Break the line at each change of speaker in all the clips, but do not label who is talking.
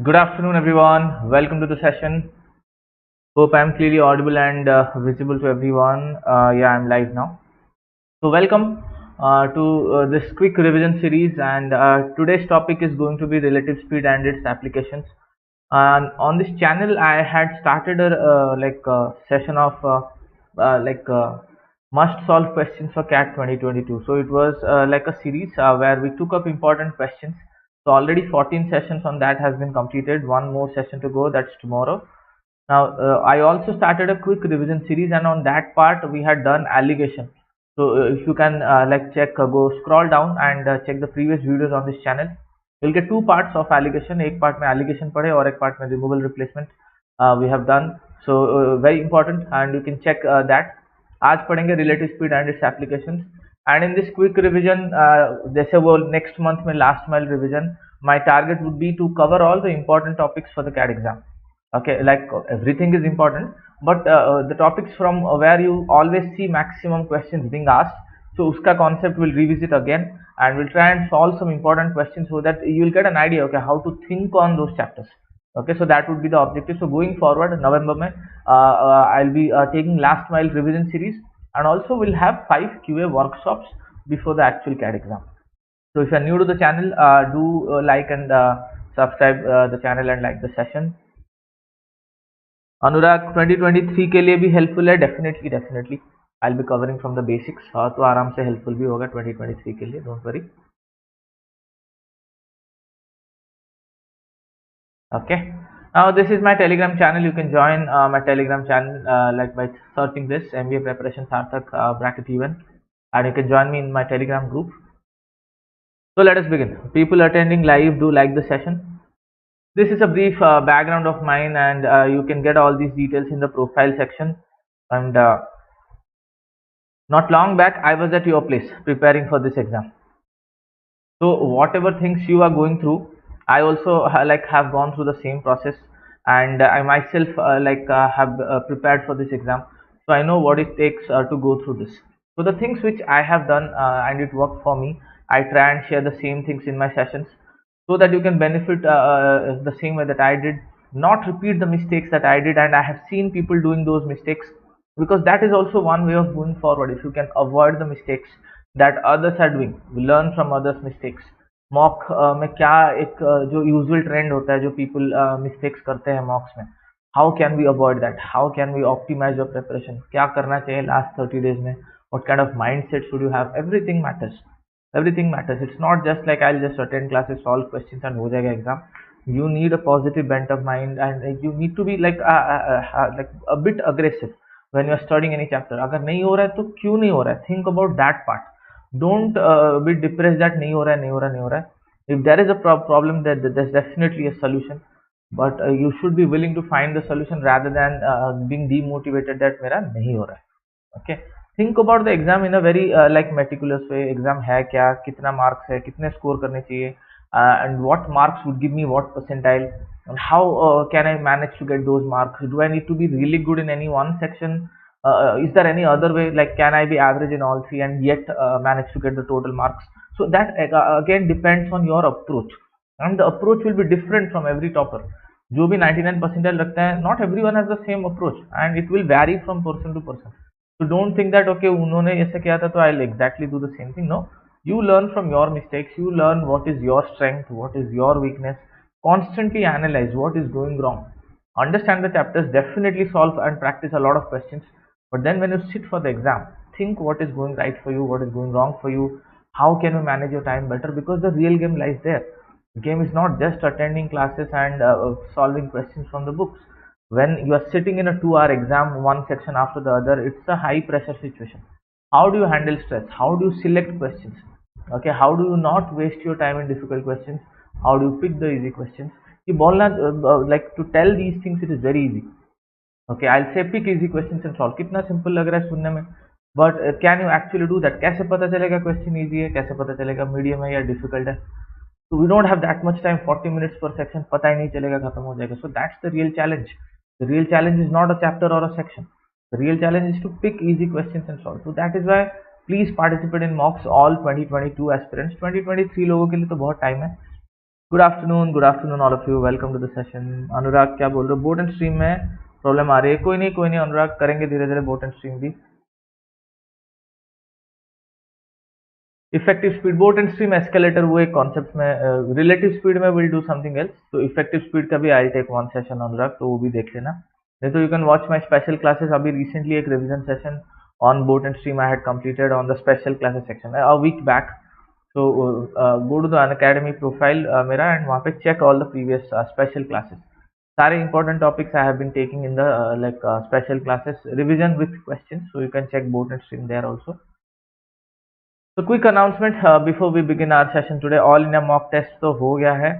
Good afternoon, everyone. Welcome to the session. Hope I'm clearly audible and visible to everyone. Yeah, I'm live now. So, welcome to this quick revision series. And today's topic is going to be relative speed and its applications. And on this channel, I had started a session of must solve questions for CAT 2022. So it was like a series where we took up important questions. So already 14 sessions on that has been completed. One more session to go. That's tomorrow. Now, I also started a quick revision series, and on that part, we had done allegation. So, if you can go scroll down and check the previous videos on this channel, you'll get two parts of allegation. एक part में allegation पढ़े और एक part में removal replacement we have done. So, very important, and you can check that. आज पढ़ेंगे relative speed and its applications. And in this quick revision, जैसे वो next month में last mile revision, my target would be to cover all the important topics for the CAT exam. Okay, like everything is important, but the topics from where you always see maximum questions being asked, so uska concept will revisit again, and we'll try and solve some important questions so that you'll get an idea, okay, how to think on those chapters. Okay, so that would be the objective. So going forward, November mein, I'll be taking last mile revision series, and also we'll have 5 QA workshops before the actual CAT exam. So if you're new to the channel, do like and subscribe the channel and like the session. अनुराग 2023 के लिए भी helpful है, definitely I will be covering from the basics, तो आराम से helpful भी होगा 2023 के लिए, don't worry. Okay, now this is my Telegram channel. You can join my Telegram channel like by searching this MBA preparation Sarthak bracket even, and you can join me in my Telegram group. So let us begin. People attending live, do like the session. This is a brief background of mine, and you can get all these details in the profile section. And not long back, I was at your place preparing for this exam. So whatever things you are going through, I also have gone through the same process, and I myself have prepared for this exam. So I know what it takes to go through this. So the things which I have done and it worked for me, I try and share the same things in my sessions, so that you can benefit the same way that I did, not repeat the mistakes that I did. And I have seen people doing those mistakes, because that is also one way of going forward. If you can avoid the mistakes that others are doing, we learn from others mistakes. Mock में क्या एक जो usual trend होता है, जो people mistakes करते हैं mocks में, how can we avoid that, how can we optimise your preparation, क्या करना चाहिए लास्ट 30 days में, what kind of mindset should you have. Everything matters, everything matters. It's not just like I'll just attend classes, solve questions and ho jayega exam. You need a positive bent of mind, and you need to be like a bit aggressive when you're studying any chapter. अगर नहीं हो रहा है तो क्यों नहीं हो रहा है, think about that part. Don't be depressed that नहीं हो रहा है, नहीं हो रहा है, नहीं हो रहा है. If there is a problem, there's definitely a solution, but you should be willing to find the solution rather than being demotivated that मेरा नहीं हो रहा है. Okay, think about the exam in a very meticulous way. Exam है क्या, कितना marks है, कितने score करने चाहिए, and what marks would give me what percentile, and how can I manage to get those marks. Do I need to be really good in any one section? Is there any other way, like can I be average in all three and yet manage to get the total marks? So that again depends on your approach, and the approach will be different from every topper. जो भी 99 percentile रखते हैं, not everyone has the same approach, and it will vary from person to person. So don't think that okay, उन्होंने ऐसे किया था तो I'll exactly do the same thing. No, you learn from your mistakes. You learn what is your strength, what is your weakness. Constantly analyze what is going wrong. Understand the chapters, definitely solve and practice a lot of questions. But then when you sit for the exam, think what is going right for you, what is going wrong for you, how can you manage your time better, because the real game lies there. The game is not just attending classes and solving questions from the books. When you are sitting in a 2-hour exam, one section after the other, it's a high pressure situation. How do you handle stress? How do you select questions? Okay, how do you not waste your time in difficult questions? How do you pick the easy questions? You like to tell these things, it is very easy. Okay, I'll say pick easy questions and solve. कितना simple लग रहा है सुनने में, but can you actually do that? कैसे पता चलेगा question easy है, कैसे पता चलेगा मीडियम है या डिफिकल्ट है? So we don't have that much time, 40 minutes per section, पता ही नहीं चलेगा, खत्म हो जाएगा. So that's the real challenge. The real challenge is not a chapter or a section. The real challenge is to pick easy questions and solve. So that is why please participate in mocks, all 2022 aspirants. 2023 लोगों के लिए तो बहुत time है. Good afternoon all of you, welcome to the session. Anurag क्या बोल रहे हो? बोट एंड स्ट्रीम में प्रॉब्लम आ रही है? कोई नहीं अनुराग, करेंगे धीरे धीरे बोट एंड स्ट्रीम भी। Effective speed, boat and stream escalator वो एक कॉन्सेप्ट में, रिलेटिव स्पीड में विल डू समथिंग एल्स। तो इफेक्टिव स्पीड का भी I take one session Anurag, तो वो भी देख लेना। नहीं तो you can watch my special classes. अभी रिसेंटली एक revision session on boat and stream I had completed on the special classes section a week back. So go to the Unacademy profile मेरा, and वहाँ पे check all the previous special classes. सारे important topics I have been taking in the special classes, revision with questions, so you can check both and stream there also. So quick announcement before we begin our session today. All India mock test तो हो गया है।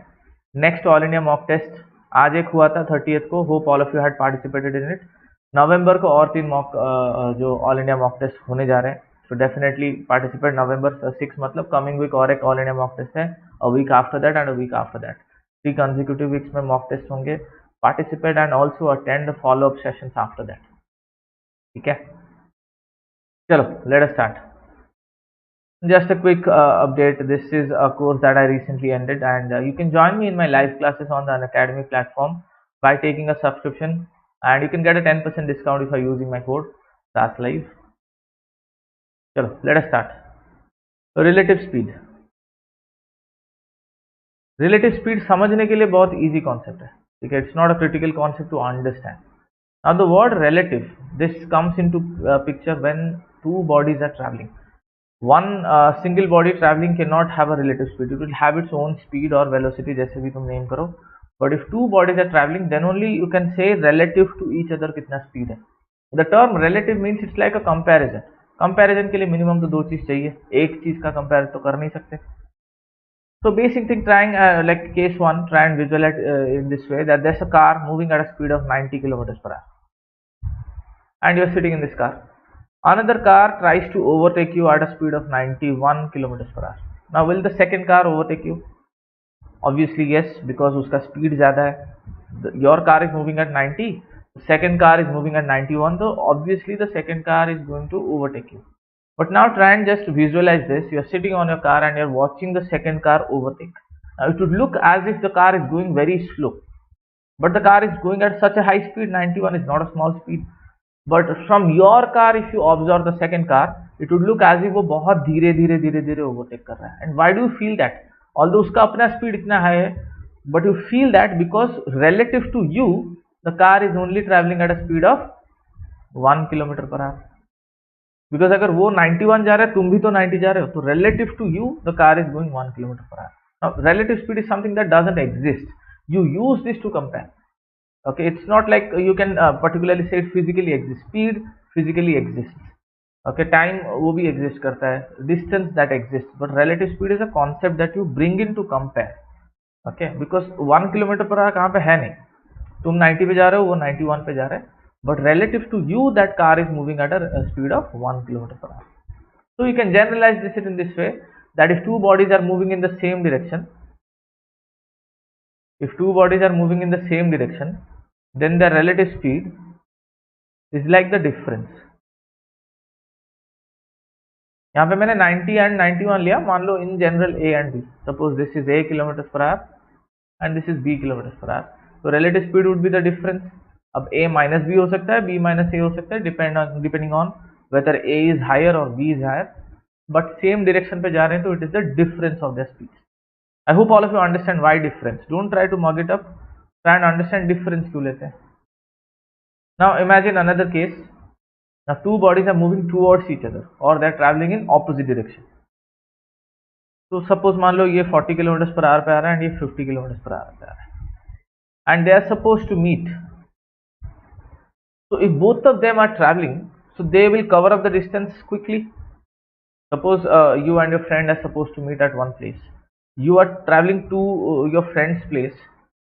Next all India mock test आज एक हुआ था 30th को। Hope all of you had participated in it. नवंबर को और 3 मॉक जो ऑल इंडिया मॉक टेस्ट होने जा रहे हैं। So definitely participate November 6 मतलब coming week और एक ऑल इंडिया मॉक टेस्ट है, a week after that and a week after that। 3 consecutive weeks में मॉक टेस्ट होंगे। Participate and also attend the follow up sessions after that। ठीक है, चलो let us start। Just a quick update, this is a course that I recently ended, and you can join me in my live classes on the Unacademy platform by taking a subscription, and you can get a 10% discount if you are using my code SASLive। चलो let us start. तो relative speed समझने के लिए बहुत easy concept है, ठीक है। It's not a critical concept to understand. Now the word relative, this comes into picture when two bodies are travelling. One single body travelling can not have a relative speed, it will have its own speed और velocity, जैसे भी तुम name करो। But if two bodies are travelling then only you can say relative to each other कितना speed है। The term relative means it's like a comparison. Comparison के लिए minimum तो 2 चीज चाहिए, एक चीज का कंपेयर तो कर नहीं सकते। So basic thing, trying like case 1, try and visualize in this way that there's a car moving at a speed of 90 kilometers per hour and you're sitting in this car. Another car tries to overtake you at a speed of 91 kilometers per hour. Now will the second car overtake you? Obviously yes, because uska speed zyada hai। Your car is moving at 90, the second car is moving at 91, so obviously the second car is going to overtake you। But now try and just visualize this. You are sitting on your car and you're watching the second car overtake. Now it would look as if the car is going very slow, but the car is going at such a high speed. 91 is not a small speed, but from your car if you observe the second car, it would look as if वो बहुत धीरे धीरे overtake कर रहा है। And why do you feel that? Although उसका अपना speed इतना high है, but you feel that because relative to you the car is only traveling at a speed of 1 kilometer per hour। Because अगर वो 91 जा रहा है, तुम भी तो 90 जा रहे हो, तो relative to you the car is going 1 kilometre per hour. Relative speed is something that doesn't exist, you use this to compare. Okay, it's not like you can particularly say it physically exist. Speed physically exist, okay, time वो भी exist करता है, distance that exist, but relative speed is a concept that you bring in to compare. Okay, because 1 kilometre per hour कहाँ पे है नहीं, तुम 90 पे जा रहे हो, वो 91 पे जा रहे हैं, but relative to you that car is moving at a speed of 1 kilometer per hour। So you can generalize this in this way, that if two bodies are moving in the same direction, then their relative speed is like the difference। यहाँ पे मैंने 90 and 91 लिया, मान लो in general A and B, suppose this is A kilometers per hour and this is B kilometers per hour, so relative speed would be the difference। अब a minus b हो सकता है, b minus a हो सकता है, depending on whether a is higher और b is higher, but same direction पे जा रहे हैं, तो it is the difference of the speed. I hope all of you understand why difference. Don't try to mug it up, try and understand difference क्यों लेते हैं। Now imagine another case, now two bodies are moving towards each other और they are travelling in opposite direction. तो suppose मान लो ये 40 kilometre per our पे आ रहा है एंड ये 50 किलोमीटर पर आवर पे आ रहा है, and they are suppose to meet. So if both of them are traveling, so they will cover up the distance quickly। Suppose you and your friend are supposed to meet at one place. You are traveling to your friend's place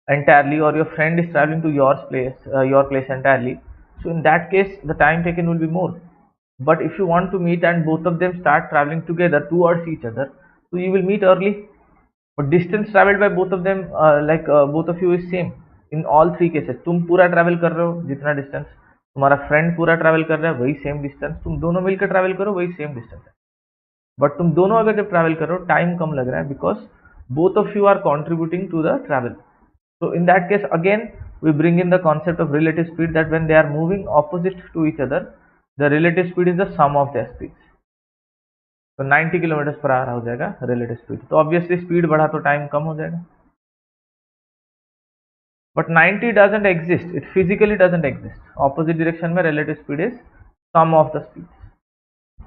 entirely, or your friend is traveling to your place entirely. So in that case, the time taken will be more. But if you want to meet and both of them start traveling together towards each other, so you will meet early. But distance traveled by both of them, both of you is same in all 3 cases। तुम पूरा travel कर रहे हो जितना distance, तुम्हारा friend पूरा travel कर रहा है वही सेम डिस्टेंस, तुम दोनों मिलकर ट्रैवल करो वही सेम डिस्टेंस है। बट तुम दोनों अगर जब ट्रैवल करो टाइम कम लग रहा है, because both of you are contributing to the travel. So in that case, again we bring in the concept of relative speed, that when they are moving opposite to each other, the relative speed is the sum of their speeds. तो 90 kilometre per our हो जाएगा relative speed, तो obviously speed बढ़ा तो time कम हो जाएगा. But 90 doesn't exist, it physically doesn't exist. Opposite direction में relative speed is sum of the speeds.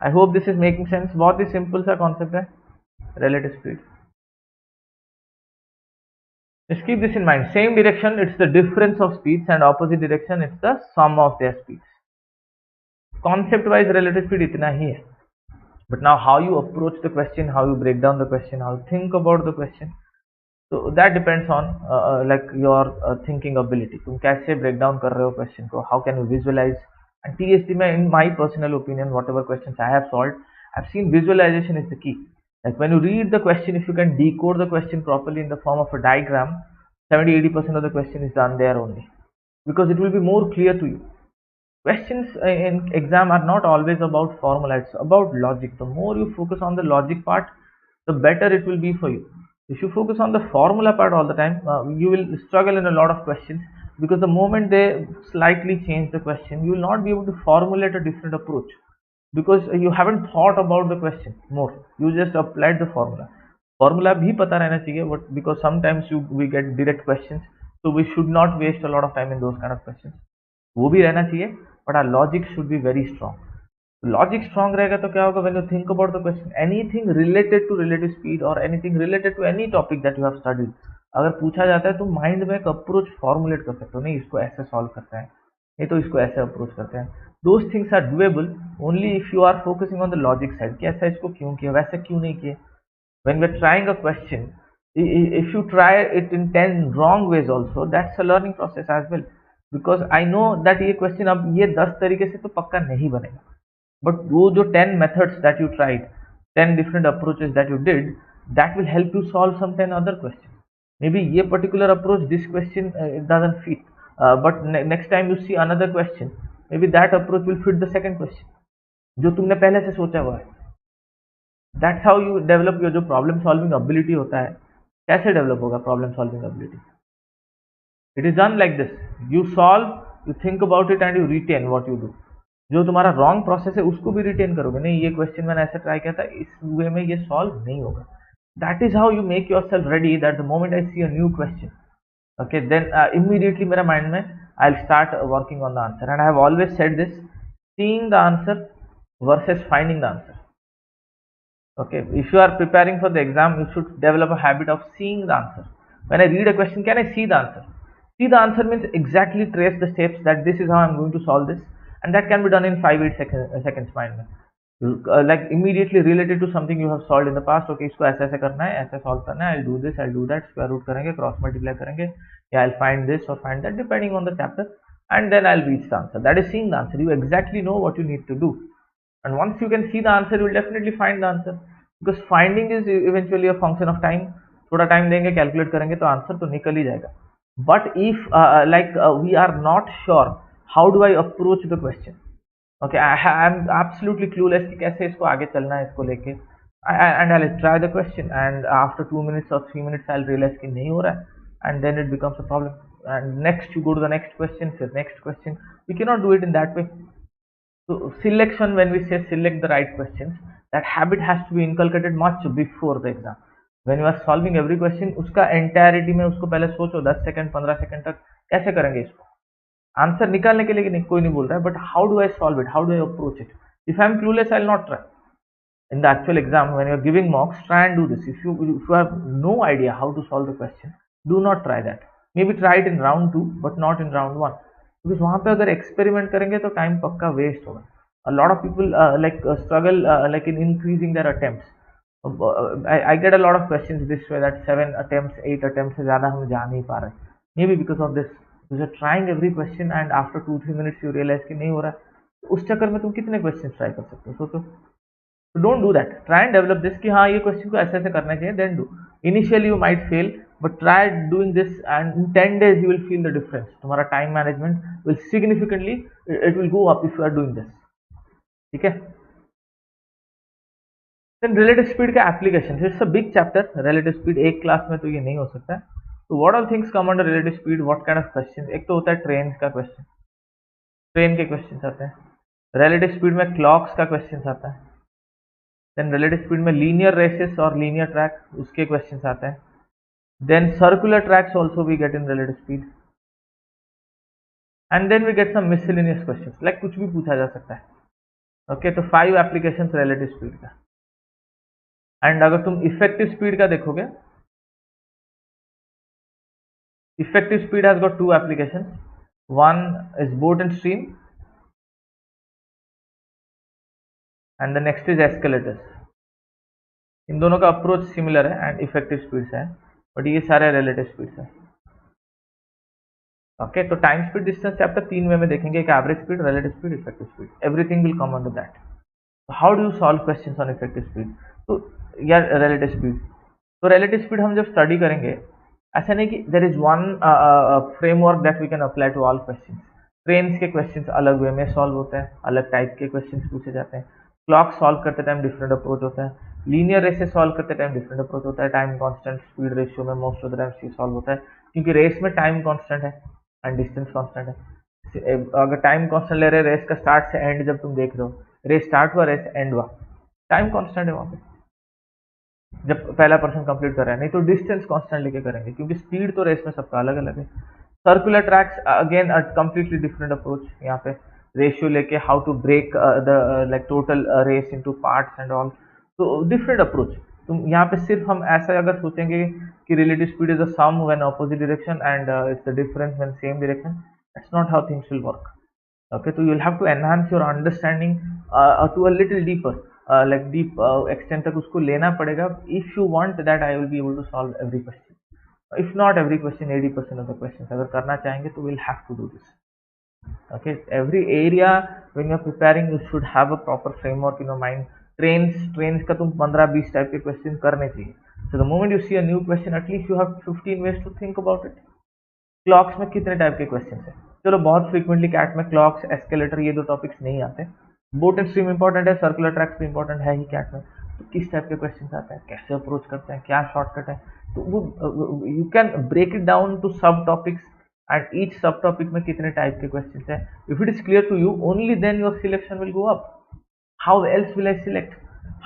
I hope this is making sense. बहुत ही सिंपल सा कॉन्सेप्ट है relative speed. Just keep this in mind. Same direction, it's the difference of speeds, and opposite direction, it's the sum of their speeds. Concept wise relative speed इतना ही है. But now how you approach the question, how you break down the question, how you think about the question, so that depends on like your thinking ability. तुम कैसे break down कर रहे हो question को, how can you visualize. And TSD में, in my personal opinion, whatever questions I have solved, I've seen visualization is the key. Like when you read the question, if you can decode the question properly in the form of a diagram, 70-80% of the question is done there only, because it will be more clear to you. Questions in exam are not always about formula, it's about logic. The more you focus on the logic part, the better it will be for you. If you focus on the formula part all the time, you will struggle in a lot of questions, because the moment they slightly change the question, you will not be able to formulate a different approach, because you haven't thought about the question more, you just applied the formula. Formula भी पता रहना चाहिए, but because sometimes we get direct questions, so we should not waste a lot of time in those kind of questions. वो भी रहना चाहिए, but our logic should be very strong. Logic strong रहेगा तो क्या होगा, when you think about the question, anything related to relative speed or anything related to any topic that you have studied, अगर पूछा जाता है तो माइंड में एक अप्रोच फॉर्मुलेट कर सकते हो, नहीं इसको ऐसे सॉल्व करते हैं, नहीं तो इसको ऐसे अप्रोच करते हैं. Those things are doable only if you are focusing on the logic side, कि ऐसा इसको क्यों किया, वैसे क्यों नहीं किया. When we're trying a question, if you try it in 10 wrong ways also, that's a learning process as well, because I know that ये question अब ये 10 तरीके से तो पक्का नहीं बनेगा, but वो जो 10 methods that you tried, 10 different approaches that you did, that will help you solve some 10 other questions. Maybe ये particular approach, this question it doesn't fit, but next time you see another question, maybe that approach will fit the second question जो तुमने पहले से सोचा हुआ है. That's how you develop your जो problem solving ability होता है. कैसे develop होगा problem solving ability? It is done like this. You solve, you think about it, and you retain what you do. जो तुम्हारा wrong process है उसको भी retain करोगे, नहीं ये question मैंने ऐसे try किया था, इस way में ये solve नहीं होगा. That is how you make yourself ready, that the moment I see a new question, okay, then immediately मेरा mind में I'll start working on the answer. And I have always said this: seeing the answer versus finding the answer. Okay, if you are preparing for the exam, you should develop a habit of seeing the answer. When I read a question, can I see the answer? See the answer means exactly trace the steps, that this is how I'm going to solve this, and that can be done in 5-8 seconds mind में. Like immediately related to something you have solved in the past. Okay, इसको ऐसे ऐसे करना है, ऐसे solve करना है, I'll do this, I'll do that, square root करेंगे, cross multiply करेंगे, yeah, I'll find this or find that depending on the chapter, and then I'll reach the answer. That is seeing the answer. You exactly know what you need to do. And once you can see the answer, you will definitely find the answer, because finding is eventually a function of time. थोड़ा time देंगे, calculate करेंगे तो answer तो निकल ही जाएगा. But if we are not sure, how do I approach the question? Okay, I am absolutely clueless कि कैसे इसको आगे चलना है इसको लेके, and I'll try the question, and after 2 minutes or 3 minutes I'll realize कि नहीं हो रहा है, and then it becomes a problem, and next you go to the next question, फिर next question. We cannot do it in that way. So selection, when we say select the right questions, that habit has to be inculcated much before the exam. When you are solving every question, उसका entirety में उसको पहले सोचो, 10 second 15 second तक कैसे करेंगे इसको. Answer निकालने के लिए नहीं, कोई नहीं बोल रहा है, but how do I solve it, how do I approach it? If I'm clueless, I'll not try. In the actual exam, when you're giving mocks, try and do this. If you have no idea how to solve the question, do not try that. Maybe try it in round 2, but not in round 1. Because वहाँ पे अगर experiment करेंगे तो time पक्का waste होगा. A lot of people struggle like in increasing their attempts. I get a lot of questions this way, that 7 attempts, 8 attempts से ज़्यादा हम जा नहीं पा रहे. Maybe because of this. You're trying every question and after 2-3 minutes you realize कि नहीं हो रहा है. उस चक्कर में तुम कितने questions try कर सकते हो, सोचो. So don't do that. Try and develop this कि हाँ ये question को ऐसे ऐसे करना चाहिए, then do. Initially you might fail, but try doing this, and in 10 days you will feel the difference. तुम्हारा time management will significantly, it will go up if you are doing this. ठीक है. Then relative speed का application, it's a big chapter. Relative speed एक class में तो ये नहीं हो सकता है. तो what all things come under relative speed, what kind of question. एक तो होता है ट्रेन का क्वेश्चन, ट्रेन के क्वेश्चन आते हैं. रिलेटिव स्पीड में क्लॉक्स का क्वेश्चन आता है. देन रिलेटिव स्पीड में लीनियर रेसेस और लीनियर ट्रैक, उसके क्वेश्चन आते हैं. Then circular tracks also we get in relative speed. And then we get some miscellaneous questions, like कुछ भी पूछा जा सकता है. ओके, तो 5 एप्लीकेशंस रिलेटिव स्पीड का. एंड अगर तुम इफेक्टिव स्पीड का देखोगे, effective speed has got 2 applications. One is boat and stream and the next is escalators. इन दोनों का अप्रोच सिमिलर है एंड इफेक्टिव स्पीड से है, बट ये सारे रिलेटिव स्पीड से. ओके, तो टाइम स्पीड डिस्टेंस चैप्टर 3 में देखेंगे, एक average speed, relative speed, effective speed, everything will come under that. How do you solve questions on effective speed, तो या रिलेटिव स्पीड. तो रिलेटिव स्पीड हम जब स्टडी करेंगे, ऐसा नहीं कि there is one framework that we can apply to all questions. Trains के क्वेश्चंस अलग वे में सॉल्व होते हैं, अलग टाइप के क्वेश्चंस पूछे जाते हैं. क्लॉक सॉल्व करते टाइम डिफरेंट अप्रोच होता है. लीनियर रेसेस सॉल्व करते टाइम डिफरेंट अप्रोच होता है. टाइम कांस्टेंट स्पीड रेशियो में मोस्ट ऑफ द टाइम सी सॉल्व होता है, क्योंकि रेस में टाइम कांस्टेंट है एंड डिस्टेंस कांस्टेंट है. अगर टाइम कांस्टेंट ले रहे, रेस का स्टार्ट से एंड जब तुम देख रहे हो, रेस स्टार्ट हुआ, रेस एंड हुआ, टाइम कांस्टेंट है वहां पे जब पहला पर्सन कंप्लीट कर रहा है. नहीं तो डिस्टेंस कांस्टेंट लेके करेंगे, क्योंकि स्पीड तो रेस में सबका अलग अलग है. Circular tracks again a completely different approach. यहाँ पे रेशियो लेके how to break the like total race into parts and all, तो डिफरेंट अप्रोच. तुम यहाँ पे सिर्फ हम ऐसा अगर सोचेंगे कि relative speed is the sum when opposite direction and it's the difference when same direction, that's not how things will work. Okay, so you'll have to enhance your understanding to a little deeper, like deep extent तक उसको लेना पड़ेगा. If you want that I will be able to solve every question, if not every question, 80% of the questions अगर करना चाहेंगे तो we'll have to do this. Okay, every area when you're preparing you should have a proper framework in your mind. Trains का तुम 15-20 type के question करने चाहिए. So the moment you see a new question, at least you have 15 ways to think about it. Clocks में कितने type के question है, चलो बहुत फ्रीक्वेंटली कैट में क्लॉक्स, एस्केलेटर, ये दो टॉपिक्स नहीं आते. बोट एंड स्ट्रीम इंपॉर्टेंट है, सर्कुलर ट्रैक्स भी इंपॉर्टेंट है ही कैट में. तो किस टाइप के क्वेश्चन आते हैं, कैसे अप्रोच करते हैं, क्या शॉर्टकट है, तो वो you can break it down to sub topics and each sub topic में कितने टाइप के क्वेश्चन है. If it is clear to you, only then your selection will go up. How else will I select,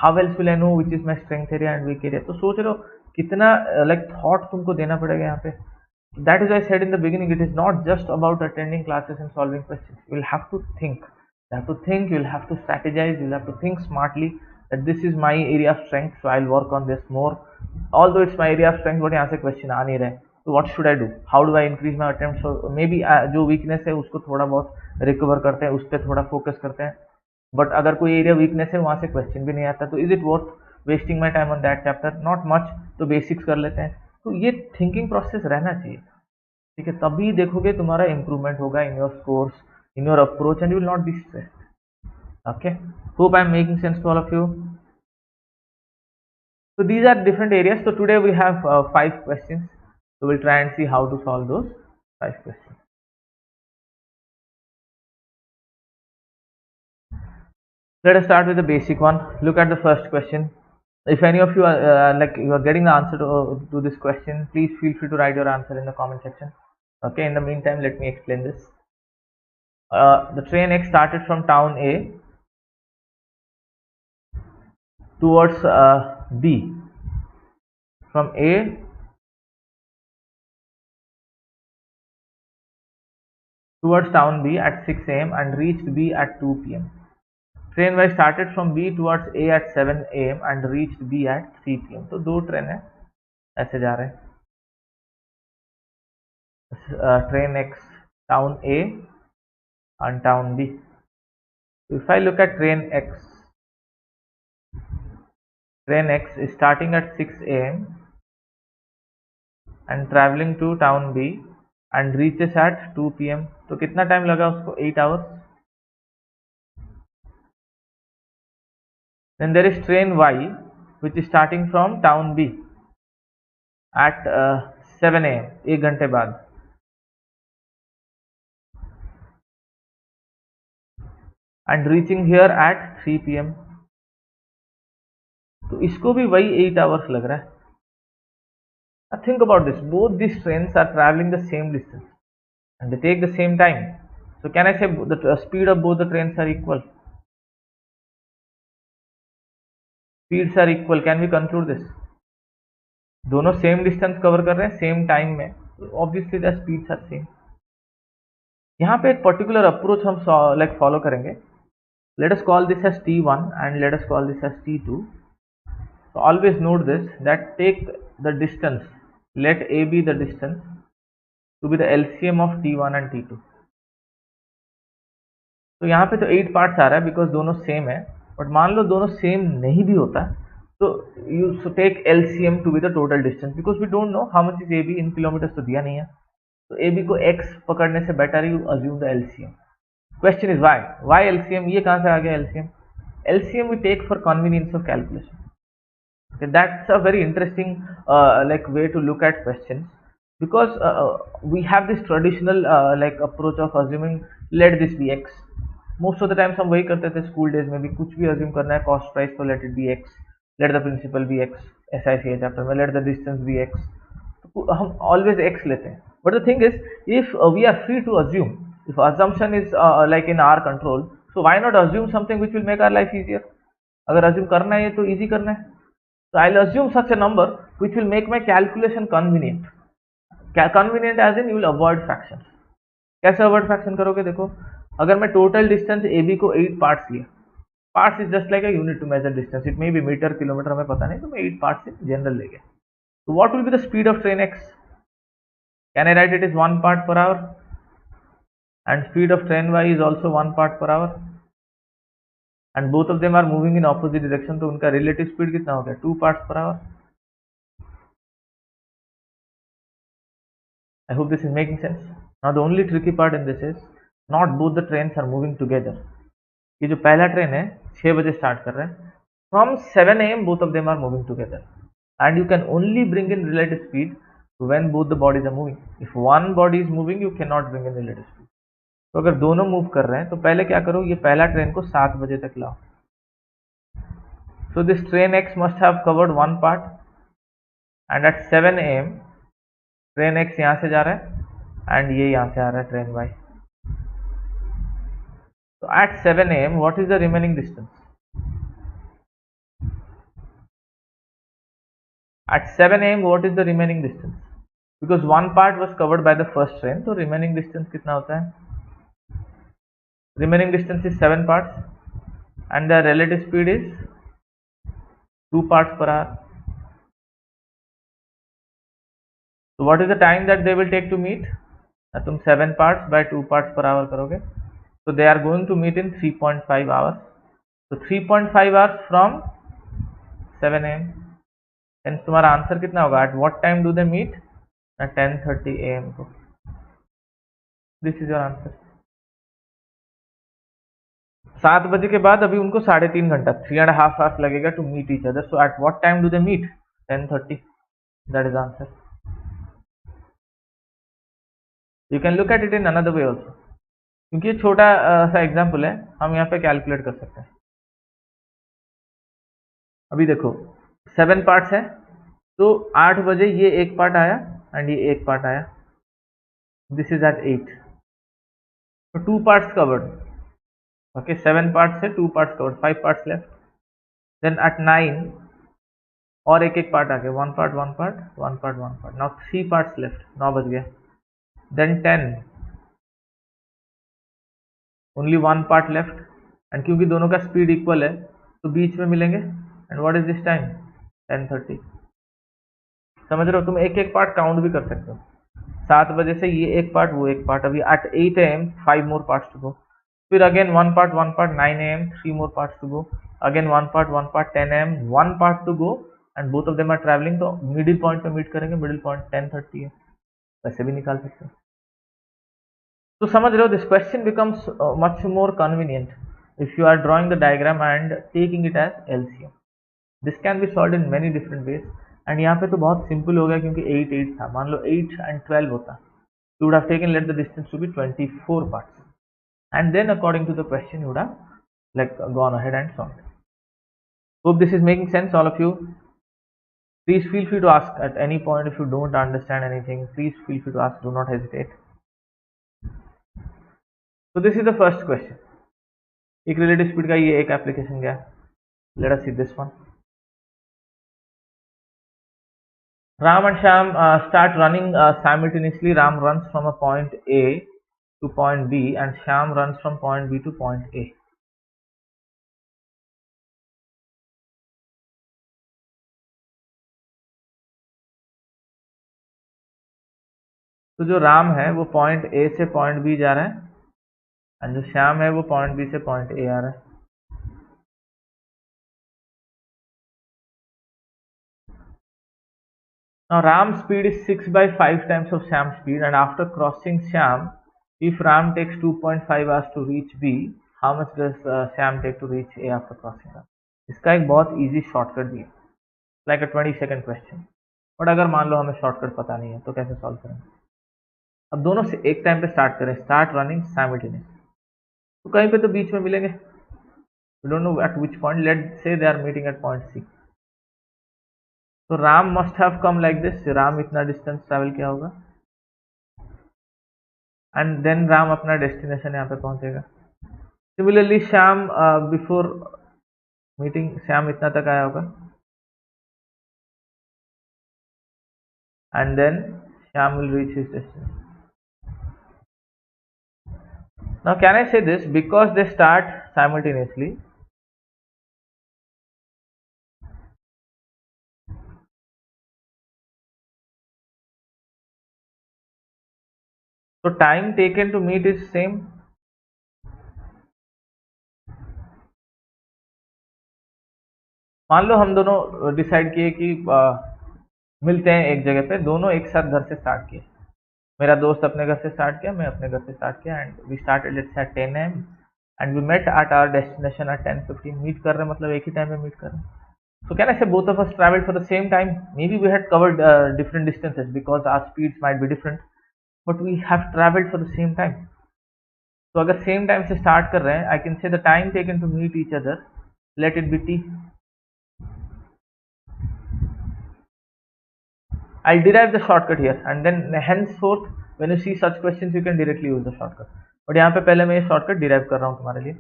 how else will I know which is my strength area and weak area. तो सोच रहे हो कितना like thought तुमको देना पड़ेगा यहाँ पे. That is why I said in the beginning, it is not just about attending classes and solving questions. You will have to think. You have to think, you will have to strategize, you will have to think smartly that this is my area of strength, so I'll work on this more. Although it's my area of strength, but यहाँ से question आ नहीं रहे, so what should I do? How do I increase my attempts? So maybe जो weakness है उसको थोड़ा बहुत recover करते हैं, उस पर थोड़ा focus करते हैं. But अगर कोई area weakness है, वहाँ से question भी नहीं आता, तो is it worth wasting my time on that chapter? Not much. तो basics कर लेते हैं. तो ये थिंकिंग प्रोसेस रहना चाहिए, ठीक है. तभी देखोगे तुम्हारा इंप्रूवमेंट होगा in your scores, in your approach, and you will not be stressed. Okay, hope I am making sense to all of you. So these are different areas. So today we have 5 questions, so we'll try and see how to solve those 5 questions. Let us start with the basic one. Look at the first question. If any of you are like you are getting the answer to this question, please feel free to write your answer in the comment section. Okay, in the meantime, let me explain this. The train X started from town A towards B, from A towards town B at 6 a.m. and reached B at 2 p.m. Train Y started from B towards A at 7 a.m. and reached B at 3 p.m. तो दो train है ऐसे जा रहे हैं. Train X, town A and town B. If I look at train X is starting at 6 a.m. and traveling to town B and reaches at 2 p.m. तो कितना time लगा उसको, 8 hours. Then there is train Y which is starting from town B at 7 a.m. 1 घंटे बाद, and reaching here at 3 p.m. तो इसको भी वही 8 आवर्स लग रहा है. Think about this, both these trains are traveling the same distance and they take the same time. So can I say the speed of both the trains are equal? Speeds are equal. Can we conclude this? दोनों same distance cover कर रहे हैं same time में, obviously the speeds are same. यहाँ पे एक particular approach हम like follow करेंगे. Let us call this as T1 and let us call this as T2. So always note this, that take the distance, let A be the distance to be the LCM of T1 and T2. तो यहाँ पे तो 8 parts आ रहा है because दोनों same है, but मान लो दोनों सेम नहीं भी होता तो you take LCM to be the total distance because we don't know how much is AB in kilometers तो दिया नहीं है. तो AB को X पकड़ने से better you assume the LCM. Question is why LCM. ये कहाँ से आ गया LCM? LCM we take for convenience of calculation. That's a very interesting like way to look at questions because we have this traditional like approach of assuming let this be X. Most of the times हम वही करते थे school days में भी, कुछ भी assume करना है कॉस्ट प्राइस तो let it be X, let the principal be X. SICA chapter में let the distance be X. तो हम always X लेते हैं. But the thing is, if we are free to assume, if assumption is like in our control, so why not assume something which will make our life easier? अगर assume करना है तो easy करना है. So I'll assume such a number which will make my calculation convenient. Convenient as in you will avoid fractions. कैसे avoid fraction करोगे? देखो, अगर मैं total distance AB को 8 parts लिया, parts is just like a unit to measure distance. It may be meter, kilometer, हमें पता नहीं, तो मैं 8 parts in general ले गया. So what will be the speed of train X? Can I write it as 1 part per hour? And speed of train Y is also 1 part per hour. And both of them are moving in opposite direction, तो उनका relative speed कितना हो गया? 2 parts per hour. I hope this is making sense. Now the only tricky part in this is not both the trains are moving together. ये जो पहला train है 6 बजे स्टार्ट कर रहे हैं, from 7 AM both of them are moving together and you can only bring in relative speed when both the bodies are moving. If one body is moving you cannot bring in relative speed. तो अगर दोनों move कर रहे हैं तो पहले क्या करो, ये पहला ट्रेन को 7 बजे तक लाओ. So this train X must have covered one part and at 7 AM train X यहाँ से जा रहा है and ये यहाँ से आ रहा है train Y. So at 7 AM what is the remaining distance? At 7 AM what is the remaining distance? Because one part was covered by the first train, तो remaining distance कितना होता है? Remaining distance is 7 parts and the relative speed is 2 parts per hour. So what is the time that they will take to meet? तुम 7 parts by 2 parts per hour करोगे, so they are going to meet in 3.5 hours. So 3.5 hours from 7 AM. Hence तुम्हारा answer कितना होगा? At what time do they meet? At 10:30 AM को. This is your answer. 7 बजे के बाद अभी उनको 3.5 घंटा 3.5 hours लगेगा to meet each other. So at what time do they meet? 10:30. That is the answer. You can look at it in another way also. क्योंकि ये छोटा सा एग्जाम्पल है, हम यहाँ पे कैलकुलेट कर सकते हैं. अभी देखो 7 पार्ट्स है, तो 8 बजे ये एक पार्ट आया एंड ये एक पार्ट आया. This is at 8. तो 2 पार्ट्स कवर्ड. Okay, 7 parts से 2 parts covered, 5 parts left. Then at 9 और एक एक पार्ट आ गया, 1 part 1 part 1 part 1 part. Now 3 parts left. 9 बज गया. Then 10 only 1 part left and क्योंकि दोनों का स्पीड इक्वल है तो बीच में मिलेंगे. And what is this time? 10:30. समझ रहे हो? तुम एक एक पार्ट काउंट भी कर सकते हो. 7 बजे से ये एक पार्ट वो एक पार्ट. अभी at 8 AM 5 more parts to go. फिर again 1 part 9 AM 3 more parts to go. Again 1 part 10 AM 1 part to go and both of them are traveling. तो मिडिल पॉइंट पे मीट करेंगे. मिडिल पॉइंट 10:30 है. वैसे भी निकाल सकते हैं. तो समझ रहे हो? This question becomes much more convenient if you are drawing the diagram and taking it as LCM. This can be solved in many different ways and यहाँ पे तो बहुत सिंपल हो गया क्योंकि 8 था. मान लो 8 and 12 होता, you would have taken let the distance to be 24 parts. And then according to the question you would have like gone ahead and solved. Hope this is making sense, all of you. Please feel free to ask at any point if you don't understand anything. Please feel free to ask. Do not hesitate. So this is the first question. एक relative speed का ये एक application गया. Let us see this one. Ram and Shyam start running simultaneously. Ram runs from a point A to point B and Shyam runs from point B to point A. तो जो राम है वो point A से point B जा रहा है और जो श्याम है वो पॉइंट बी से पॉइंट ए आ रहा है. Now Ram's speed is 6 by 5 times of Shyam's speed, and after crossing Shyam, if Ram takes 2.5 hours to reach B, how much does Shyam take to reach A after crossing Ram? इसका एक बहुत easy shortcut दिया, like a 20-second question. But अगर मान लो हमें shortcut पता नहीं है तो कैसे सॉल्व करेंगे? अब दोनों से एक टाइम पे स्टार्ट करें, स्टार्ट रनिंग साइमल्टेनियस. तो कहीं पे तो बीच में मिलेंगे. We don't know at which point. Let's say they are meeting at point C. तो Ram must have come like this. Ram इतना डिस्टेंस ट्रैवल किया होगा एंड देन राम अपना डेस्टिनेशन यहाँ पे पहुंचेगा. Similarly Shyam before meeting Shyam इतना तक आया होगा and then Shyam will reach his destination. Now can I say this because they start simultaneously. So time taken to meet is same. मान लो हम दोनों डिसाइड किए कि मिलते हैं एक जगह पे, दोनों एक साथ घर से स्टार्ट किए. मेरा दोस्त अपने घर से स्टार्ट किया, मैं अपने घर से स्टार्ट किया and we started let's say 10 AM and we met at our destination at 10:15. Meet कर रहे हैं मतलब एक ही टाइम में मीट कर रहे हैं. So can I say both of us traveled for the same time? Maybe we had covered different distances because our speeds might be different, but we have traveled for the same time. तो अगर same time से start कर रहे हैं, I can say the time taken to meet each other, let it be t. I'll derive the shortcut here and then henceforth when you see such questions you can directly use the shortcut. But यहाँ पे पहले मैं ये shortcut derive कर रहा हूँ तुम्हारे लिए.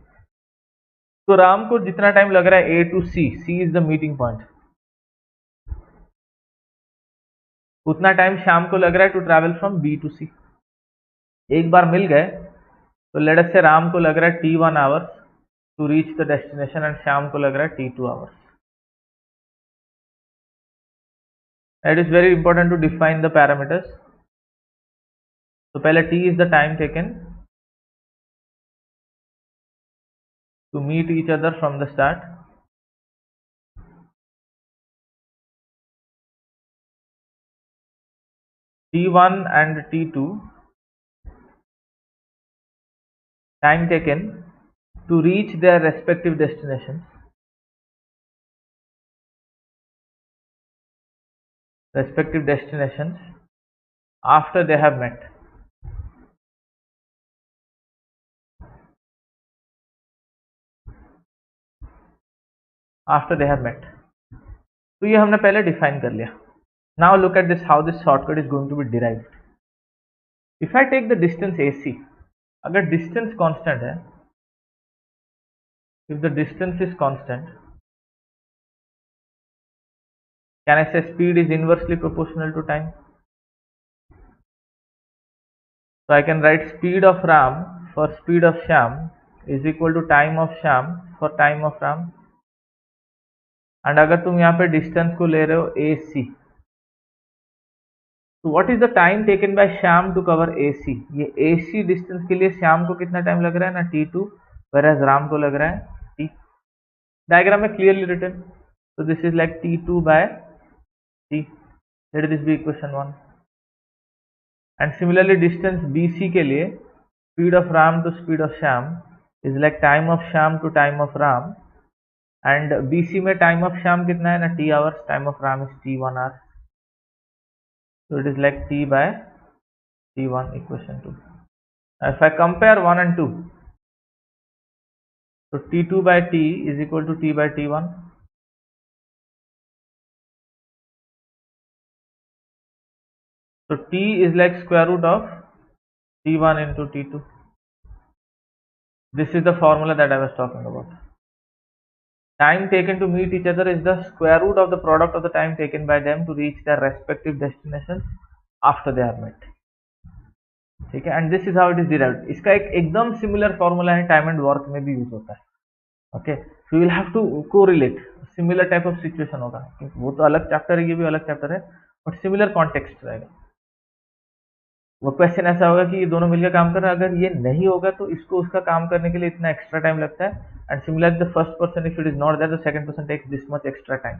तो राम को जितना टाइम लग रहा है A to C, C is the meeting point, उतना टाइम शाम को लग रहा है to travel from B to C. एक बार मिल गए तो लेट अस से राम को लग रहा है T1 hours to reach the destination and Shyam को लग रहा है T2 hours. It is very important to define the parameters. So पहले t is the time taken to meet each other from the start. T1 and T2 time taken to reach their respective destinations. Respective destinations after they have met. After they have met. तो ये हमने पहले define कर लिया. Now look at this, how this shortcut is going to be derived. If I take the distance AC, अगर distance constant है, if the distance is constant, can I say speed is inversely proportional to time? So I can write speed of Ram for speed of Shyam is equal to time of Shyam for time of Ram. And अगर तुम यहाँ पे distance को ले रहे हो AC, तो what is the time taken by Shyam to cover AC? ये AC डिस्टेंस के लिए श्याम को कितना टाइम लग रहा है ना T2, whereas राम को लग रहा है T. डायग्राम में clearly written. So this is like T2 by T. Let this be equation 1. And similarly distance BC के लिए speed of Ram to speed of Shyam is like time of Shyam to time of Ram. And BC में time of Shyam कितना है ना T hours, time of Ram is T1 hours. So it is like T by T1 equation 2. Now if I compare 1 and 2, so T2 by T is equal to T by T1. So T is like square root of T1 into T2. This is the formula that I was talking about. Time taken to meet each other is the square root of the product of the time taken by them to reach their respective destinations after they are met. ठीक है, and this is how it is derived. इसका एक एकदम similar formula है time and work में भी use होता है. Okay, so you will have to correlate. Similar type of situation होगा. वो तो अलग चैप्टर है, ये भी अलग चैप्टर है, बट सिमिलर कॉन्टेक्स्ट रहेगा. वो क्वेश्चन ऐसा होगा कि ये दोनों मिलकर काम कर रहे हैं, अगर ये नहीं होगा तो इसको उसका काम करने के लिए इतना एक्स्ट्रा टाइम लगता है. And similarly the first person, if it is not there, the second person takes this much extra time.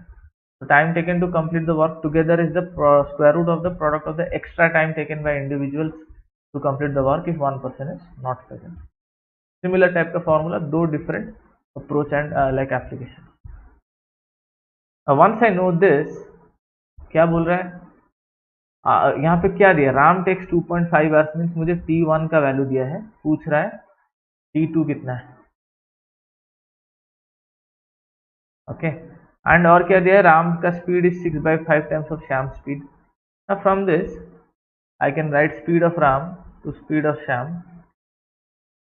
So time taken to complete the work together is the square root of the product of the extra time taken by individuals to complete the work if one person is not present. Similar type का formula, दो different approach and like application. Once I know this, क्या बोल रहा है यहाँ पे क्या दिया, राम टेक्स 2.5 आवर्स मीन्स मुझे T1 का वैल्यू दिया है, पूछ रहा है T2 कितना है. ओके, एंड और क्या दिया है, राम का speed is 6/5 times of Shyam speed. From this I can write speed of Ram to speed of Sham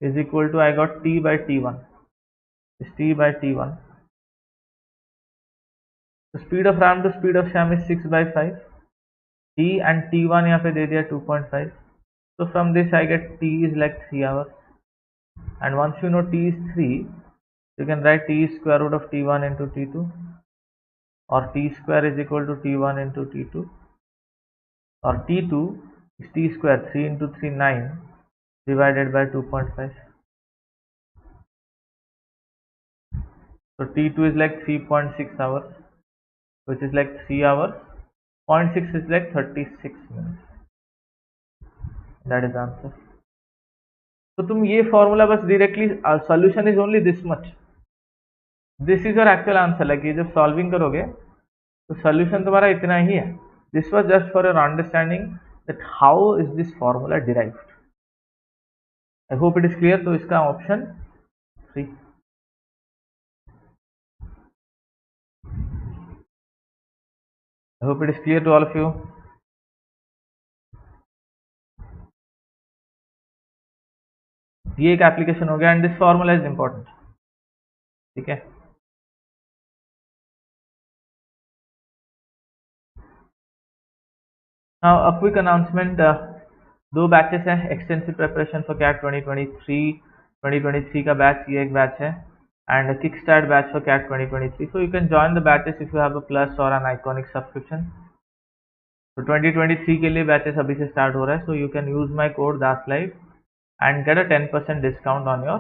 is equal to, I got T by T1 is T by T1. The speed of Ram to speed of Sham is 6/5. T and T1 यहाँ पे दे दिया 2.5. So from this I get T is like 3 hours. And once you know T is 3, you can write T is square root of T1 into T2, or T square is equal to T1 into T2, or T2 is T square, 3 into 3 9 divided by 2.5. So T2 is like 3.6 hours, which is like 3 hours. 0.6 is like 36 minutes. That is the answer. तो तुम ये formula बस directly, solution is only this much, this is your actual answer. Like ये जब solving करोगे तो solution तुम्हारा इतना ही है. This was just for your understanding that how is this formula derived. I hope it is clear. तो इसका option 3. I hope it is clear to all of you. ये एक एप्लीकेशन हो गया, and this formula is important. ठीक है, now a quick announcement. 2 batches हैं, extensive preparation for cat 2023 का बैच, ये एक बैच है, and a kickstart batch for CAT 2023. So you can join the batches if you have a plus or an iconic subscription. So 2023 के लिए batches अभी से start हो रहा है. So you can use my code DASLive and get a 10% discount on your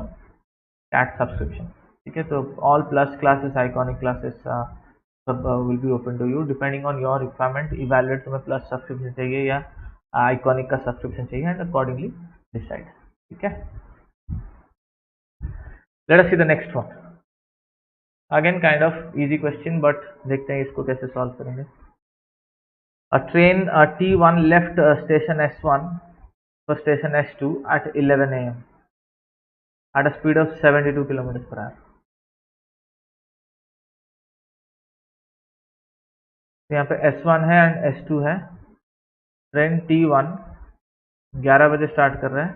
CAT subscription. ठीक है, तो all plus classes, iconic classes सब will be open to you depending on your requirement. Evaluate तुम्हें plus subscription चाहिए या iconic का subscription चाहिए, and accordingly decide. ठीक है, let us see the next one. Again kind of easy question, but देखते हैं इसको कैसे solve करेंगे. A train T1 left station S1 for station S2 at 11 AM at a speed of 72 km per hour. यहाँ पे S1 है and S2 है. Train T1 11 बजे स्टार्ट कर रहे हैं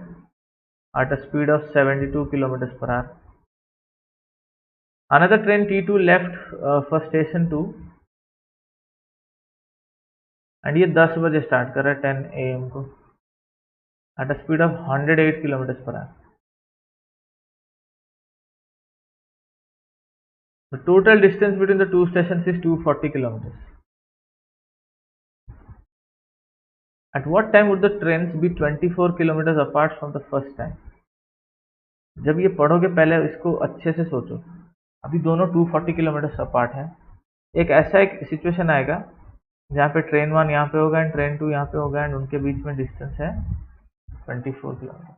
at a speed of 72 km per hour. Another train T2 left for station 2 and ये 10 बजे स्टार्ट कर रहा है 10 AM को at a speed of 108 km per hour. The total distance between the two stations is 240 km. At what time would the trains be 24 km apart from the first time? जब ये पढ़ोगे पहले इसको अच्छे से सोचो. अभी दोनों 240 किलोमीटर अपार्ट है. एक ऐसा एक सिचुएशन आएगा जहाँ पे ट्रेन 1 यहाँ पे होगा एंड ट्रेन 2 यहाँ पे होगा एंड उनके बीच में डिस्टेंस है 24 kilometer.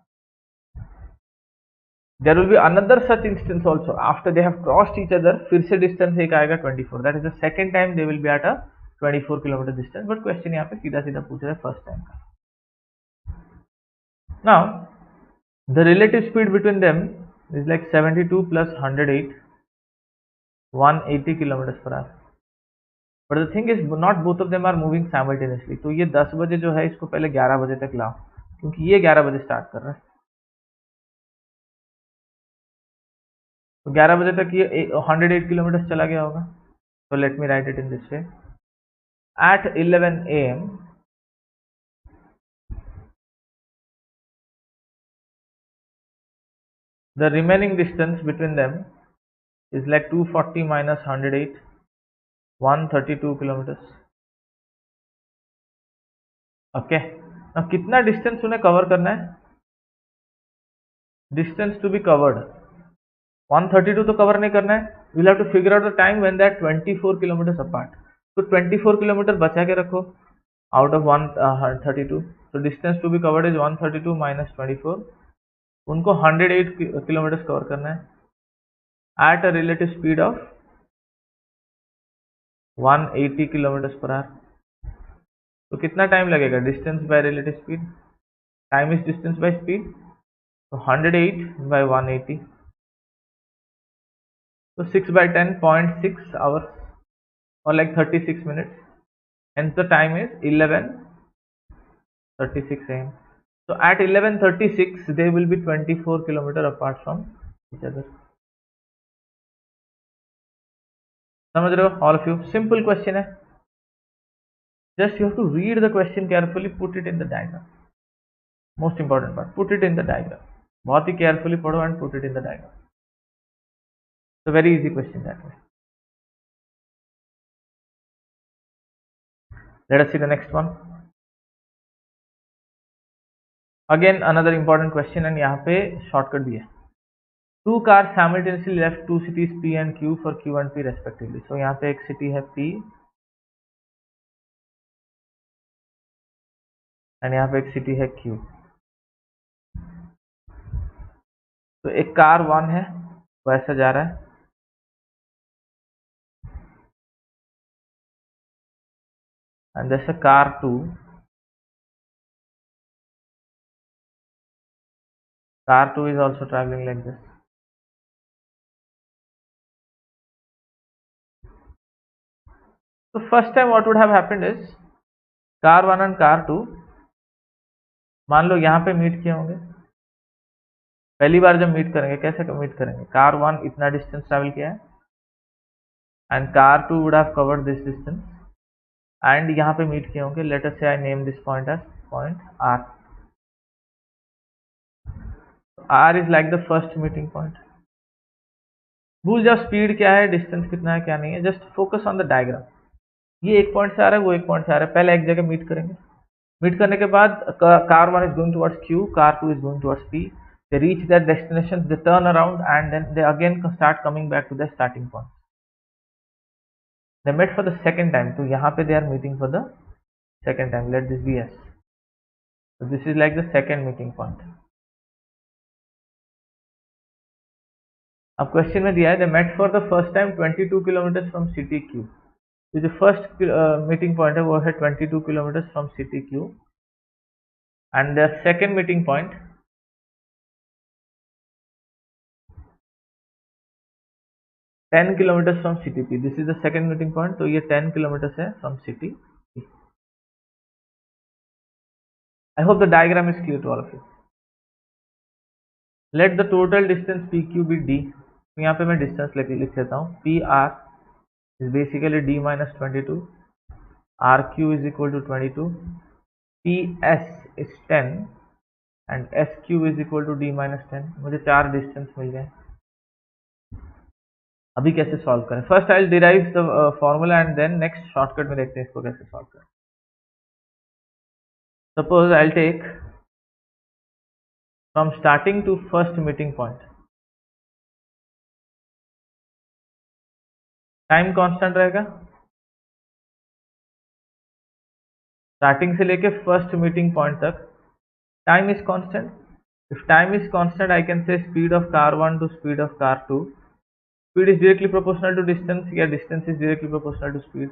There will be another such instance also after they have crossed each other. फिर से डिस्टेंस एक आएगा 24. That is the second time they will be at a 24 kilometer distance. But question यहाँ पे सीधा सीधा पूछ रहा है फर्स्ट टाइम का. Now the relative speed between them is like 72 plus 108, 180 kilometers per hour. But the thing is not both of them are moving simultaneously. तो ये 10 बजे जो है इसको पहले 11 बजे तक लाओ, क्योंकि ये 11 बजे स्टार्ट कर रहा है। तो 11 बजे तक ये 108 किलोमीटर चला गया होगा। तो let me write it in this way, at 11 AM the remaining distance between them is like 240 minus 108, 132 kilometers. Okay, अब कितना डिस्टेंस उन्हें कवर करना है? डिस्टेंस टू बी कवर्ड 132 तो कवर नहीं करना है, will have to figure out the time when that 24 kilometer apart. तो 24 किलोमीटर बचा के रखो आउट ऑफ 132। तो distance to be covered is 132 minus 24। उनको 108 किलोमीटर कवर करना है at a relative speed of 180 kilometer per hour. तो कितना टाइम लगेगा? Distance by relative speed, time is distance by speed, तो 108 बाय 180, तो 6 by 10, 0.6 hours or like 36 minutes, hence the time is 11:36 AM. So at 11:36 they will be 24 kilometer apart from each other. समझ रहे हो all of you? Simple question है, just you have to read the question carefully, put it in the diagram. Most important part, put it in the diagram. बहुत ही carefully पढ़ो and put it in the diagram. It's a very easy question that way. Let us see the next one. Again another important question, and यहाँ पे shortcut भी है. Two cars simultaneously left two cities P and Q for Q and P respectively. So यहाँ पे एक city है P and यहाँ पे एक सिटी है Q. तो एक कार 1 है वो ऐसा जा रहा है, एंड जैसे car 2 is also traveling like this. So first time what would have happened is car 1 and car 2 मान लो यहाँ पे मीट किए होंगे। पहली बार जब मीट करेंगे कैसे मीट करेंगे? कार 1 इतना डिस्टेंस ट्रैवल किया है and car 2 would have covered this distance and यहाँ पे मीट किए होंगे। Let us say I name this point as point R. R is like the first meeting point. भूल जाओ स्पीड क्या है, डिस्टेंस कितना है, क्या नहीं है, just focus on the diagram. ये एक पॉइंट से आ रहा है, वो एक पॉइंट से आ रहा है, पहले एक जगह मीट करेंगे। मीट करने के बाद car 1 is going towards Q, car 2 is going towards P. They reach their destination, they turn around and then they again start coming back to their starting point. They met for the second time, तो यहाँ पे they are meeting for the second time. Let this be S. So this is like the second meeting point. अब question में दिया है they met for the first time 22 kilometers from city Q. तो जो first meeting point है वो है 22 kilometers from city Q and their second meeting point $10 kilometers from city P. This is the second meeting point. तो ये 10 kilometers है from city P. I hope the diagram is clear to all of you. Let the total distance PQ be D. तो यहाँ पे मैं distance लिख लेता हूँ. PR is basically D minus 22. RQ is equal to 22. PS is 10 and SQ is equal to D minus 10. मुझे 4 distance मिल गए. अभी कैसे सॉल्व करें? First I will derive the formula and then next shortcut में देखते हैं इसको कैसे सॉल्व करें. Suppose I will take from starting to first meeting point. Time constant रहेगा स्टार्टिंग से लेके फर्स्ट मीटिंग पॉइंट तक. Time is constant. If time is constant I can say speed of car 1 to speed of car 2. Speed is directly proportional to distance, या distance is directly proportional to speed.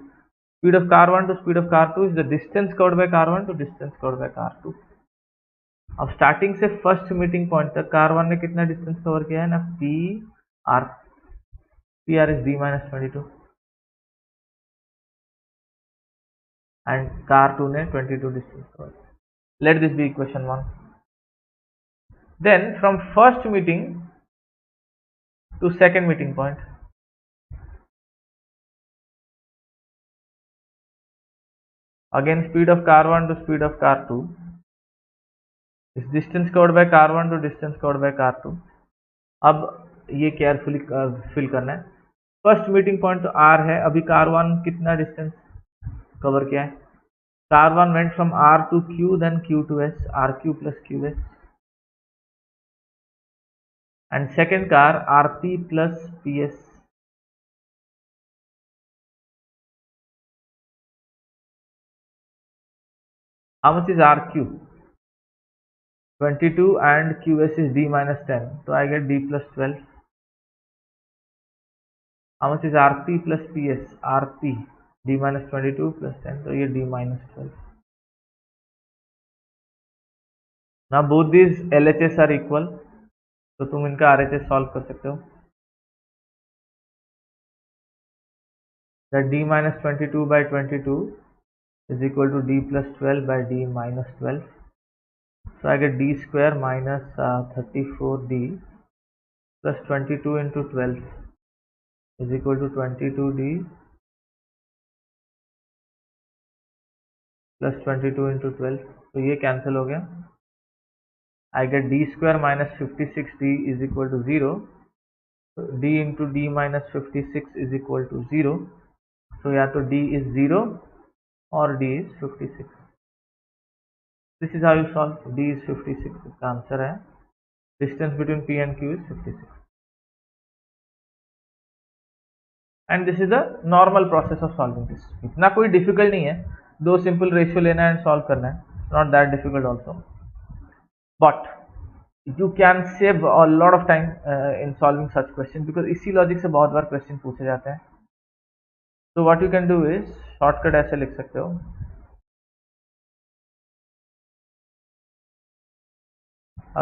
Speed of car 1 to speed of car 2 is the distance covered by car 1 to distance covered by car 2. अब starting से first meeting point तक car 1 ने कितना distance cover किया है ना, PR. PR is D minus 22. and car 2 ने 22 distance cover. Let this be equation 1. Then from first meeting to second meeting point, again speed of car 1 to speed of car 2 is distance covered by car 1 to distance covered by car 2. अब ये carefully fill करना है. First meeting point तो R है. अभी car 1 कितना distance cover किया है? Car 1 went from R to Q, then Q to S, RQ plus QS. And second car RP plus PS. How much is RQ? 22 and QS is D minus 10. So I get D plus 12. How much is RP plus PS? RP D minus 22 plus 10. So ये D minus 12. Now both these LHS are equal. तो तुम इनका RHS solve कर सकते हो. That D minus 22 by 22 is equal to D plus 12 by D minus 12. So I get D square minus 34D plus 22 into 12 is equal to 22D plus 22 into 12. तो ये cancel हो गया. I get D square minus 56D is equal to 0. So D into D minus 56 is equal to 0. So या तो D is 0 or D is 56. This is how you solve. D is 56. इसका answer है. Distance between P and Q is 56. And this is the normal process of solving this. इतना कोई difficult नहीं है. दो simple ratio लेना है and solve करना है. It's not that difficult also. But you can save a lot of time in solving such questions because इसी logic से बहुत बार question पूछे जाते हैं. So what you can do is shortcut ऐसे लिख सकते हो.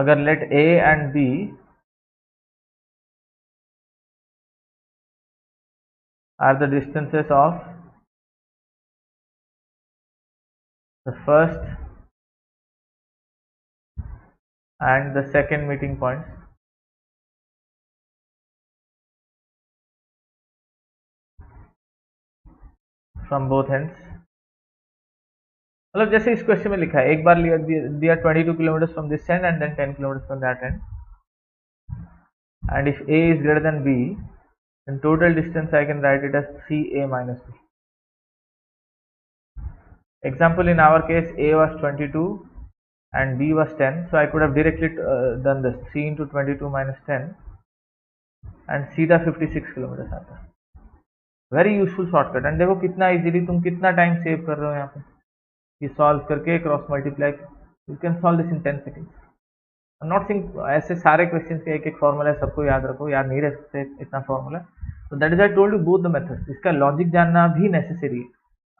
अगर let A and B are the distances of the first and the second meeting points, from both ends. मतलब जैसे इस क्वेश्चन में लिखा है, एक बार दिया 22 kilometer from this end and then 10 kilometer from that end, and if A is greater than B, then total distance I can write it as 3A minus B. Example, in our case A was 22 and B was 10, so I could have directly done this 3 into 22 minus 10 and सीधा 56 kilometre आता है. Very useful shortcut. And देखो कितना easily तुम कितना time save कर रहे हो यहाँ पे. ये सॉल्व करके cross multiply, you can solve this in 10 seconds. I am not saying ऐसे सारे क्वेश्चन के एक एक फॉर्मूला है सबको याद रखो, याद नहीं रह सकते इतना फॉर्मूला. तो that is I told you both the methods. इसका लॉजिक जानना भी नेसेसरी है.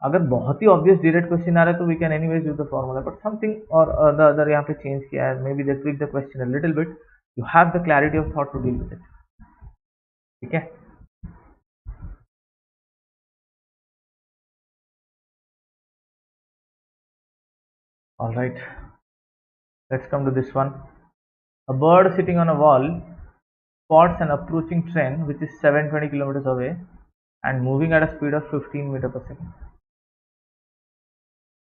अगर बहुत ही ऑब्वियस डायरेक्ट क्वेश्चन आ रहा है तो we can anyways use the formula, but something or the other यहाँ पे चेंज किया है, maybe they tweak the question a little bit, you have the clarity of thought to deal with it. ठीक है. All right, let's come to this one. A bird sitting on a wall spots an approaching train which is 720 kilometers away and moving at a speed of 15 meters per second.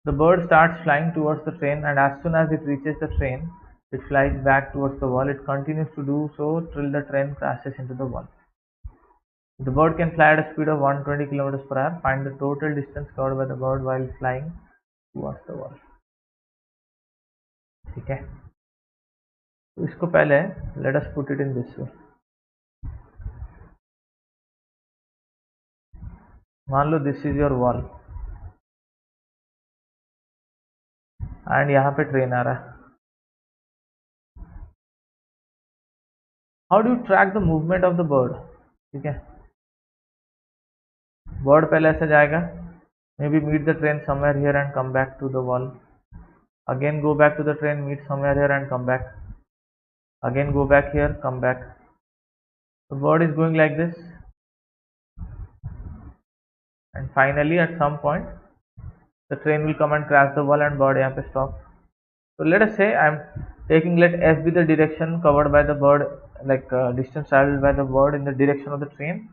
The bird starts flying towards the train, and as soon as it reaches the train, it flies back towards the wall. It continues to do so till the train crashes into the wall. The bird can fly at a speed of 120 kilometers per hour. Find the total distance covered by the bird while flying towards the wall. ठीक है. तो इसको पहले let us put it in this way. मान लो this is your wall and यहाँ पे train आ रहा है. How do you track the movement of the bird? ठीक है. बर्ड पहले ऐसे जाएगा, maybe meet the train somewhere here and come back to the wall. Again go back to the train, meet somewhere here and come back. Again go back here, come back. The bird is going like this, and finally at some point the train will come and crash the wall and bird यहाँ पे stop. So let us say I'm taking, let f be the direction covered by the bird, like distance traveled by the bird in the direction of the train,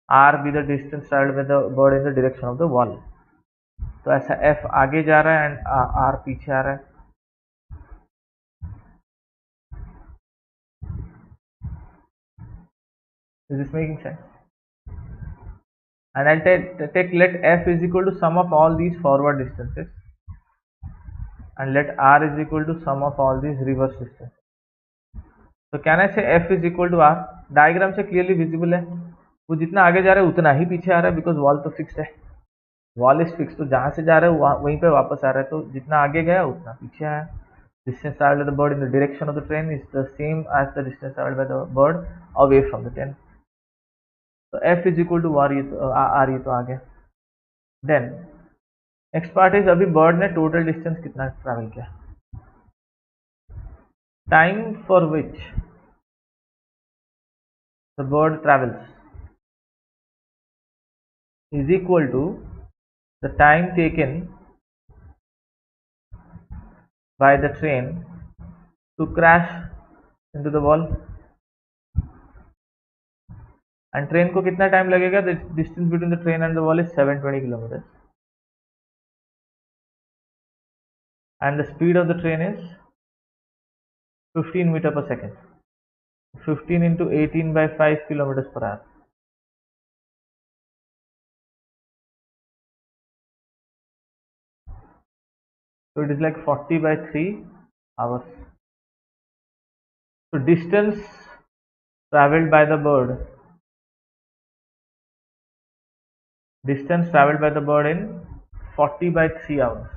r be the distance traveled by the bird in the direction of the wall. तो ऐसा f आगे जा रहा है and r पीछे आ रहा है. Is this making sense? And I'll take let f is equal to sum of all these forward distances, and let r is equal to sum of all these reverse distances. So can I say f is equal to r? Diagram से clearly visible है, वो जितना आगे जा रहा है उतना ही पीछे आ रहा है, बिकॉज वॉल तो फिक्स्ड है, वॉल इज फिक्स, तो जहां से जा रहा है वहीं पे वापस आ रहा है, तो जितना आगे गया उतना पीछे आया. Distance traveled by the bird in the direction of the train is the same as the distance traveled by the bird away from the train. So f is equal to r, ये तो आ गया. Then next part is, अभी bird ने total distance कितना travel किया, time for which the bird travels is equal to the time taken by the train to crash into the wall. And train को कितना time लगेगा? The distance between the train and the wall is 720 kilometers, and the speed of the train is 15 meter per second. 15 into 18 by 5 kilometers per hour. So it is like 40 by 3 hours. So distance traveled by the bird, in 40 by 3 hours,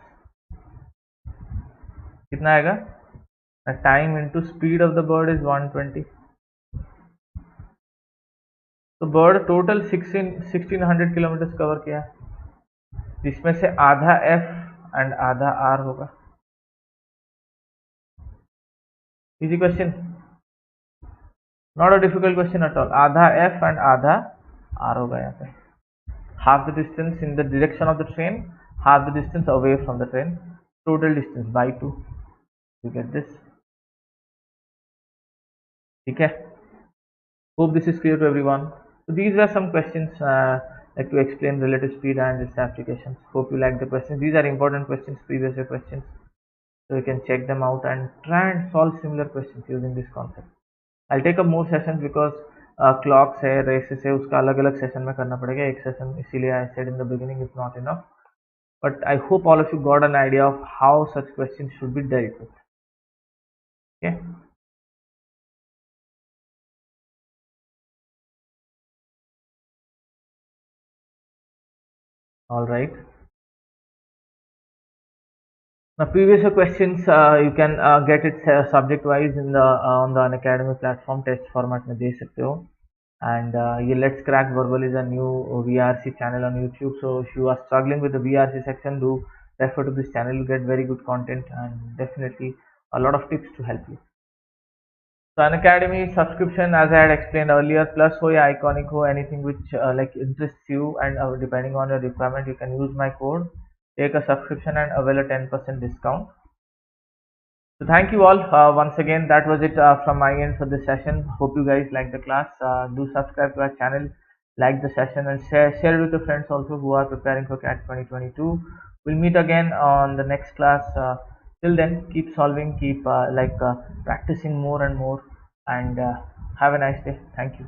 कितना आएगा? The time into speed of the bird is 120. तो bird total 1600 kilometers cover किया, जिसमें से आधा f and आधा r होगा. Easy question, not a difficult question at all. आधा f and आधा r होगा यहाँ पे. Half the distance in the direction of the train, half the distance away from the train. Total distance by 2. You get this? ठीक है. Hope this is clear to everyone. So these were some questions like to explain relative speed and its applications. Hope you like the questions. These are important questions, previous year questions, so you can check them out and try and solve similar questions using this concept. I'll take up more sessions because clocks है, races है, उसका अलग अलग session में करना पड़ेगा. एक session इसीलिए I said in the beginning is not enough, but I hope all of you got an idea of how such questions should be dealt with. Okay. All right. Now previous year questions you can get it subject wise in the on the Unacademy platform, test format में दे सकते हो. And ये Let's Crack Verbal is a new VRC channel on YouTube. So if you are struggling with the VRC section, do refer to this channel. You get very good content and definitely a lot of tips to help you. So Unacademy subscription, as I had explained earlier, plus हो या iconic हो, anything which like interests you, and depending on your requirement, you can use my code, take a subscription and avail a 10% discount. So thank you all once again. That was it from my end for this session. Hope you guys like the class. Do subscribe to our channel, like the session, and share it with your friends also who are preparing for CAT 2022. We'll meet again on the next class. Till then, keep solving, keep practicing more and more, and have a nice day. Thank you.